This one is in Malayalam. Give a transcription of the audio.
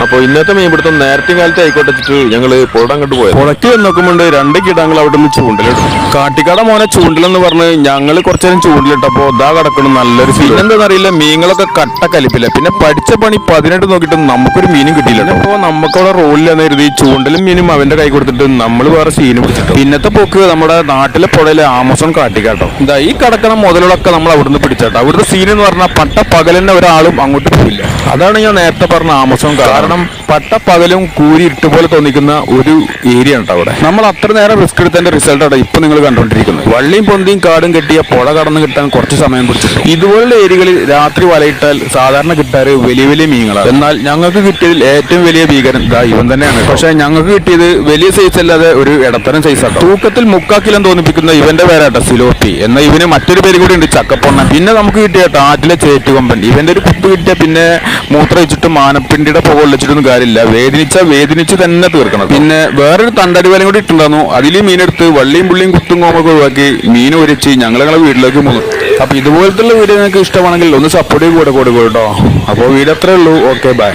അപ്പൊ ഇന്നത്തെ മീൻപിടുത്തം നേരത്തെ കാലത്ത് ആയിക്കോട്ടെ ഞങ്ങള് പുഴ അങ്ങോട്ട് പോയത്. പുഴയ്ക്ക് നോക്കുമ്പോണ്ട് 2 കിടാങ്ങൾ അവിടെ നിന്ന് ചൂണ്ടലിടും. കാട്ടിക്കാട മോനെ ചൂണ്ടലെന്ന് പറഞ്ഞ് ഞങ്ങള് കുറച്ചേരം ചൂണ്ടലിട്ടപ്പോ ഇതാ കിടക്കണം നല്ലൊരു ഫീൽ. എന്താണെന്നറിയില്ല, മീനുകളൊക്കെ കട്ട കലിപ്പില്ല. പിന്നെ പഠിച്ച പണി 18 നോക്കിയിട്ട് നമുക്കൊരു മീനും കിട്ടിയില്ല. അപ്പോ നമുക്കവിടെ റോളിലെന്ന് കരുതി ചൂണ്ടലും മീനും അവന്റെ കൈ കൊടുത്തിട്ട് നമ്മൾ വേറെ സീന് പിടിച്ചിട്ടു. പിന്നത്തെ പോക്ക് നമ്മുടെ നാട്ടിലെ പുഴയിലെ ആമസോൺ കാട്ടിക്കാട്ടോ. ഇതാ ഈ കിടക്കണ മുതലുകളൊക്കെ നമ്മൾ അവിടുന്ന് പിടിച്ചാട്ടോ. അവിടുത്തെ സീൻ എന്ന് പറഞ്ഞാൽ പട്ട പകലെന്നെ ഒരാളും അങ്ങോട്ട് പോയില്ല. അതാണ് ഞാൻ നേരത്തെ പറഞ്ഞ ആമസോൺ. കാരണം പട്ട പകലും കൂരി ഇട്ടുപോലെ തോന്നിക്കുന്ന ഒരു ഏരിയ ഉണ്ട് അവിടെ. നമ്മൾ അത്ര നേരം റിസ്ക് എടുത്തതിന്റെ റിസൾട്ട് ആണ് ഇപ്പൊ നിങ്ങൾ കണ്ടുകൊണ്ടിരിക്കുന്നത്. വള്ളിയും പൊന്തിയും കാടും കെട്ടിയ പുഴ കടന്ന് കിട്ടാൻ കുറച്ച് സമയം പിടിച്ചു. ഇതുപോലുള്ള ഏരിയകളിൽ രാത്രി വലയിട്ടാൽ സാധാരണ കിട്ടാറ് വലിയ വലിയ മീനുകളാണ്. എന്നാൽ ഞങ്ങൾക്ക് കിട്ടിയതിൽ ഏറ്റവും വലിയ ഭീകരൻ ഇവൻ തന്നെയാണ്. പക്ഷെ ഞങ്ങൾക്ക് കിട്ടിയത് വലിയ സൈസ് അല്ലാതെ ഒരു ഇടത്തരം സൈസ് ആണ്. തൂക്കത്തിൽ 3/4 കിലോ തോന്നിപ്പിക്കുന്ന ഇവന്റെ പേരാട്ടോ സിലോപ്പി. എന്നാൽ ഇവന് മറ്റൊരു പേര് കൂടി ഉണ്ട്, ചക്കപ്പൊണ്ണൻ. പിന്നെ നമുക്ക് കിട്ടിയ ആറ്റിലെ ചേറ്റുകൊമ്പൻ. ഇവന്റെ ഒരു കുത്ത് കിട്ടിയ പിന്നെ മൂത്ര വെച്ചിട്ട് മാനപ്പിണ്ടിയുടെ പുക ഒളിച്ചിട്ടൊന്നും കാര്യമില്ല. വേദനിച്ച് തന്നെ തീർക്കണം. പിന്നെ വേറൊരു തണ്ടടി വലയും കൂടി ഇട്ടുണ്ടായിരുന്നു. അതിൽ മീനെടുത്ത് വള്ളിയും പുള്ളിയും കുത്തും കോമൊക്കെ ഒഴിവാക്കി മീൻ ഒരിച്ച് ഞങ്ങളെ വീട്ടിലേക്ക് പോകുന്നു. അപ്പൊ ഇതുപോലത്തെ വീഡിയോ നിങ്ങൾക്ക് ഇഷ്ടമാണെങ്കിൽ ഒന്ന് സപ്പോർട്ട് ചെയ്ത് കൂടെ കേട്ടോ. അപ്പോൾ വീഡിയോ അത്രേ ഉള്ളൂ. Okay, by.